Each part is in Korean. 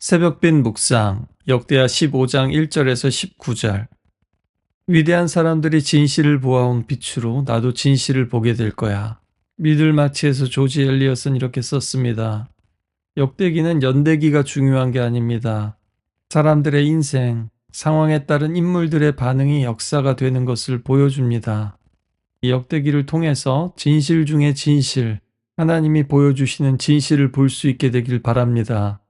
새벽빛 묵상, 역대하 15장 1절에서 19절. 위대한 사람들이 진실을 보아온 빛으로 나도 진실을 보게 될 거야. 미들 마치에서 조지 엘리엇은 이렇게 썼습니다. 역대기는 연대기가 중요한 게 아닙니다. 사람들의 인생, 상황에 따른 인물들의 반응이 역사가 되는 것을 보여줍니다. 이 역대기를 통해서 진실 중에 진실, 하나님이 보여주시는 진실을 볼 수 있게 되길 바랍니다.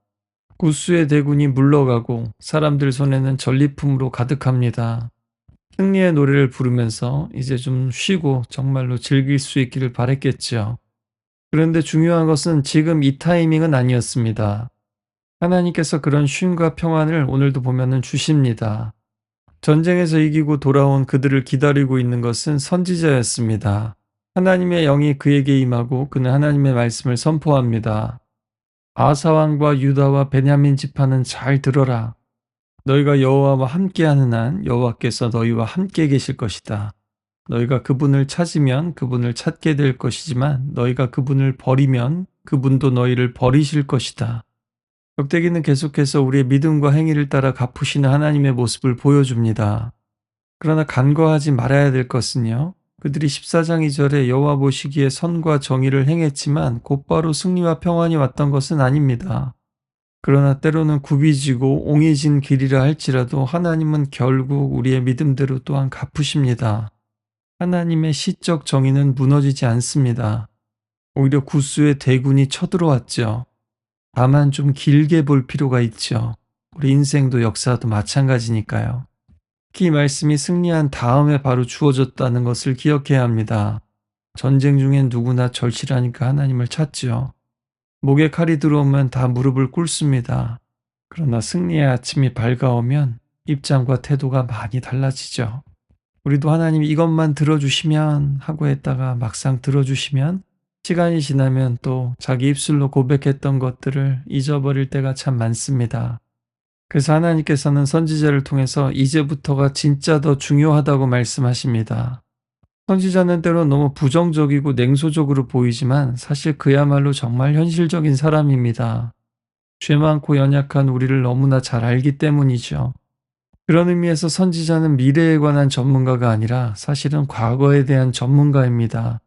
구스의 대군이 물러가고 사람들 손에는 전리품으로 가득합니다. 승리의 노래를 부르면서 이제 좀 쉬고 정말로 즐길 수 있기를 바랬겠죠. 그런데 중요한 것은 지금 이 타이밍은 아니었습니다. 하나님께서 그런 쉼과 평안을 오늘도 보면은 주십니다. 전쟁에서 이기고 돌아온 그들을 기다리고 있는 것은 선지자였습니다. 하나님의 영이 그에게 임하고 그는 하나님의 말씀을 선포합니다. 아사왕과 유다와 베냐민 지파는 잘 들어라. 너희가 여호와와 함께하는 한 여호와께서 너희와 함께 계실 것이다. 너희가 그분을 찾으면 그분을 찾게 될 것이지만 너희가 그분을 버리면 그분도 너희를 버리실 것이다. 역대기는 계속해서 우리의 믿음과 행위를 따라 갚으시는 하나님의 모습을 보여줍니다. 그러나 간과하지 말아야 될 것은요. 그들이 14장 2절에 여호와 보시기에 선과 정의를 행했지만 곧바로 승리와 평안이 왔던 것은 아닙니다. 그러나 때로는 굽이지고 옹이진 길이라 할지라도 하나님은 결국 우리의 믿음대로 또한 갚으십니다. 하나님의 시적 정의는 무너지지 않습니다. 오히려 구스의 대군이 쳐들어왔죠. 다만 좀 길게 볼 필요가 있죠. 우리 인생도 역사도 마찬가지니까요. 특히 이 말씀이 승리한 다음에 바로 주어졌다는 것을 기억해야 합니다. 전쟁 중엔 누구나 절실하니까 하나님을 찾죠. 목에 칼이 들어오면 다 무릎을 꿇습니다. 그러나 승리의 아침이 밝아오면 입장과 태도가 많이 달라지죠. 우리도 하나님 이것만 들어주시면 하고 했다가 막상 들어주시면 시간이 지나면 또 자기 입술로 고백했던 것들을 잊어버릴 때가 참 많습니다. 그래서 하나님께서는 선지자를 통해서 이제부터가 진짜 더 중요하다고 말씀하십니다. 선지자는 때로 너무 부정적이고 냉소적으로 보이지만 사실 그야말로 정말 현실적인 사람입니다. 죄 많고 연약한 우리를 너무나 잘 알기 때문이죠. 그런 의미에서 선지자는 미래에 관한 전문가가 아니라 사실은 과거에 대한 전문가입니다.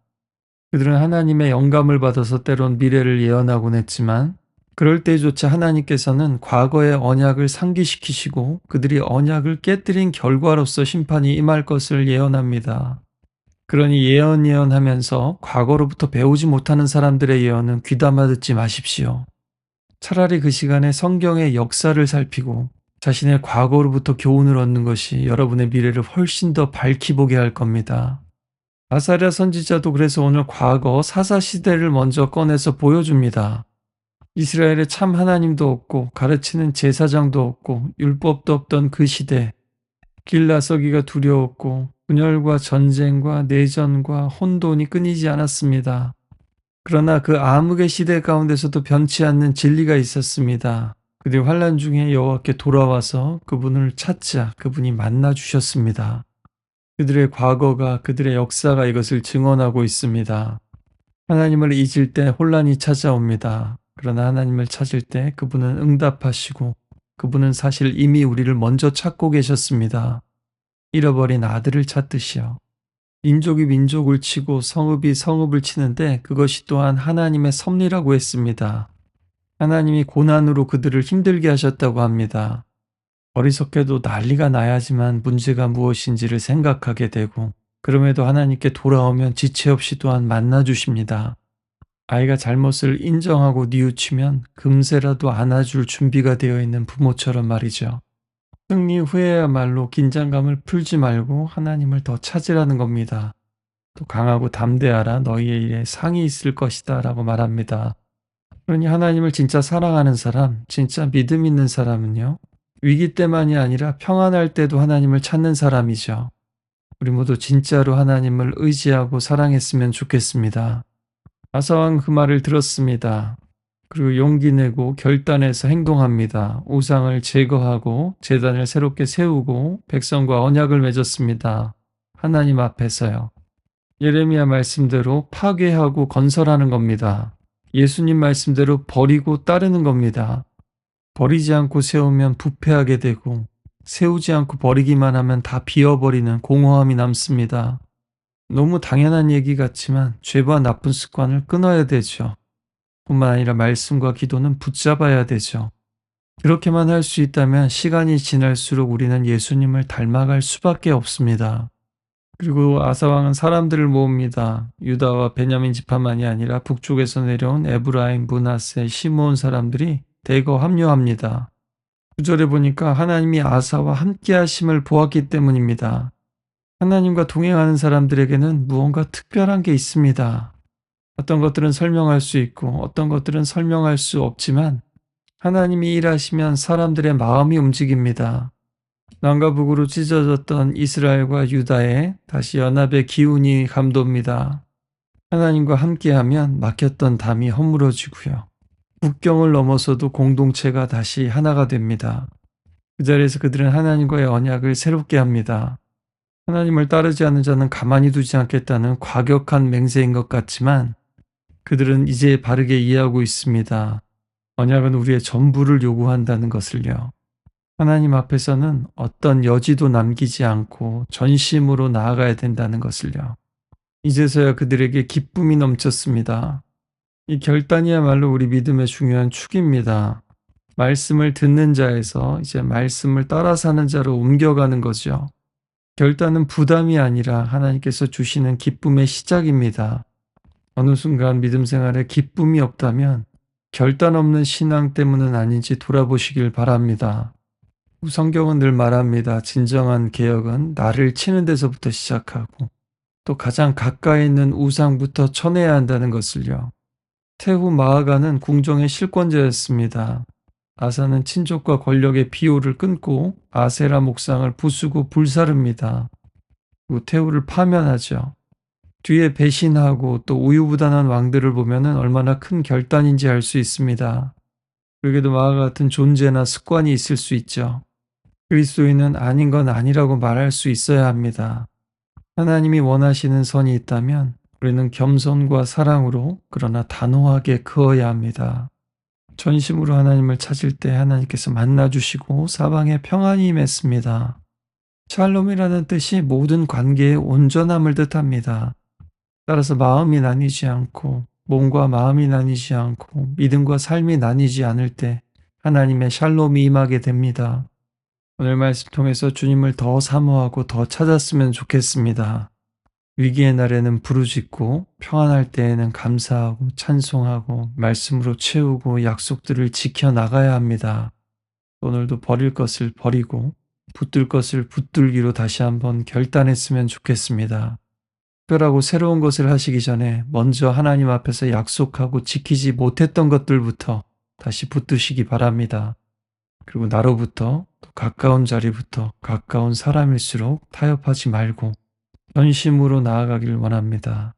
그들은 하나님의 영감을 받아서 때론 미래를 예언하곤 했지만 그럴 때조차 하나님께서는 과거의 언약을 상기시키시고 그들이 언약을 깨뜨린 결과로서 심판이 임할 것을 예언합니다. 그러니 예언하면서 과거로부터 배우지 못하는 사람들의 예언은 귀담아 듣지 마십시오. 차라리 그 시간에 성경의 역사를 살피고 자신의 과거로부터 교훈을 얻는 것이 여러분의 미래를 훨씬 더 밝히 보게 할 겁니다. 아사랴 선지자도 그래서 오늘 과거 사사시대를 먼저 꺼내서 보여줍니다. 이스라엘에 참 하나님도 없고 가르치는 제사장도 없고 율법도 없던 그 시대, 길 나서기가 두려웠고 분열과 전쟁과 내전과 혼돈이 끊이지 않았습니다. 그러나 그 암흑의 시대 가운데서도 변치 않는 진리가 있었습니다. 그들이 환난 중에 여호와께 돌아와서 그분을 찾자 그분이 만나 주셨습니다. 그들의 과거가 그들의 역사가 이것을 증언하고 있습니다. 하나님을 잊을 때 혼란이 찾아옵니다. 그러나 하나님을 찾을 때 그분은 응답하시고 그분은 사실 이미 우리를 먼저 찾고 계셨습니다. 잃어버린 아들을 찾듯이요. 민족이 민족을 치고 성읍이 성읍을 치는데 그것이 또한 하나님의 섭리라고 했습니다. 하나님이 고난으로 그들을 힘들게 하셨다고 합니다. 어리석게도 난리가 나야지만 문제가 무엇인지를 생각하게 되고 그럼에도 하나님께 돌아오면 지체 없이 또한 만나주십니다. 아이가 잘못을 인정하고 뉘우치면 금세라도 안아줄 준비가 되어 있는 부모처럼 말이죠. 승리 후에야말로 긴장감을 풀지 말고 하나님을 더 찾으라는 겁니다. 또 강하고 담대하라 너희의 일에 상이 있을 것이다 라고 말합니다. 그러니 하나님을 진짜 사랑하는 사람, 진짜 믿음 있는 사람은요. 위기 때만이 아니라 평안할 때도 하나님을 찾는 사람이죠. 우리 모두 진짜로 하나님을 의지하고 사랑했으면 좋겠습니다. 아사왕 그 말을 들었습니다. 그리고 용기 내고 결단해서 행동합니다. 우상을 제거하고 제단을 새롭게 세우고 백성과 언약을 맺었습니다. 하나님 앞에서요. 예레미야 말씀대로 파괴하고 건설하는 겁니다. 예수님 말씀대로 버리고 따르는 겁니다. 버리지 않고 세우면 부패하게 되고 세우지 않고 버리기만 하면 다 비어버리는 공허함이 남습니다. 너무 당연한 얘기 같지만 죄와 나쁜 습관을 끊어야 되죠. 뿐만 아니라 말씀과 기도는 붙잡아야 되죠. 그렇게만 할 수 있다면 시간이 지날수록 우리는 예수님을 닮아갈 수밖에 없습니다. 그리고 아사왕은 사람들을 모읍니다. 유다와 베냐민 지파만이 아니라 북쪽에서 내려온 에브라임, 므낫세, 시므온 사람들이 대거 합류합니다. 9절에 보니까 하나님이 아사와 함께 하심을 보았기 때문입니다. 하나님과 동행하는 사람들에게는 무언가 특별한 게 있습니다. 어떤 것들은 설명할 수 있고 어떤 것들은 설명할 수 없지만 하나님이 일하시면 사람들의 마음이 움직입니다. 남과 북으로 찢어졌던 이스라엘과 유다의 다시 연합의 기운이 감돕니다. 하나님과 함께하면 막혔던 담이 허물어지고요. 국경을 넘어서도 공동체가 다시 하나가 됩니다. 그 자리에서 그들은 하나님과의 언약을 새롭게 합니다. 하나님을 따르지 않는 자는 가만히 두지 않겠다는 과격한 맹세인 것 같지만 그들은 이제 바르게 이해하고 있습니다. 언약은 우리의 전부를 요구한다는 것을요. 하나님 앞에서는 어떤 여지도 남기지 않고 전심으로 나아가야 된다는 것을요. 이제서야 그들에게 기쁨이 넘쳤습니다. 이 결단이야말로 우리 믿음의 중요한 축입니다. 말씀을 듣는 자에서 이제 말씀을 따라 사는 자로 옮겨가는 거죠. 결단은 부담이 아니라 하나님께서 주시는 기쁨의 시작입니다. 어느 순간 믿음 생활에 기쁨이 없다면 결단 없는 신앙 때문은 아닌지 돌아보시길 바랍니다. 성경은 늘 말합니다. 진정한 개혁은 나를 치는 데서부터 시작하고 또 가장 가까이 있는 우상부터 쳐내야 한다는 것을요. 태후 마아가는 궁정의 실권자였습니다. 아사는 친족과 권력의 비호를 끊고 아세라 목상을 부수고 불사릅니다. 그리고 태후를 파면하죠. 뒤에 배신하고 또 우유부단한 왕들을 보면 얼마나 큰 결단인지 알 수 있습니다. 그에게도 마아가 같은 존재나 습관이 있을 수 있죠. 그리스도인은 아닌 건 아니라고 말할 수 있어야 합니다. 하나님이 원하시는 선이 있다면 우리는 겸손과 사랑으로 그러나 단호하게 그어야 합니다. 전심으로 하나님을 찾을 때 하나님께서 만나주시고 사방에 평안이 임했습니다. 샬롬이라는 뜻이 모든 관계의 온전함을 뜻합니다. 따라서 마음이 나뉘지 않고 몸과 마음이 나뉘지 않고 믿음과 삶이 나뉘지 않을 때 하나님의 샬롬이 임하게 됩니다. 오늘 말씀 통해서 주님을 더 사모하고 더 찾았으면 좋겠습니다. 위기의 날에는 부르짖고 평안할 때에는 감사하고 찬송하고 말씀으로 채우고 약속들을 지켜나가야 합니다. 오늘도 버릴 것을 버리고 붙들 것을 붙들기로 다시 한번 결단했으면 좋겠습니다. 특별하고 새로운 것을 하시기 전에 먼저 하나님 앞에서 약속하고 지키지 못했던 것들부터 다시 붙드시기 바랍니다. 그리고 나로부터 또 가까운 자리부터 가까운 사람일수록 타협하지 말고 전심으로 나아가길 원합니다.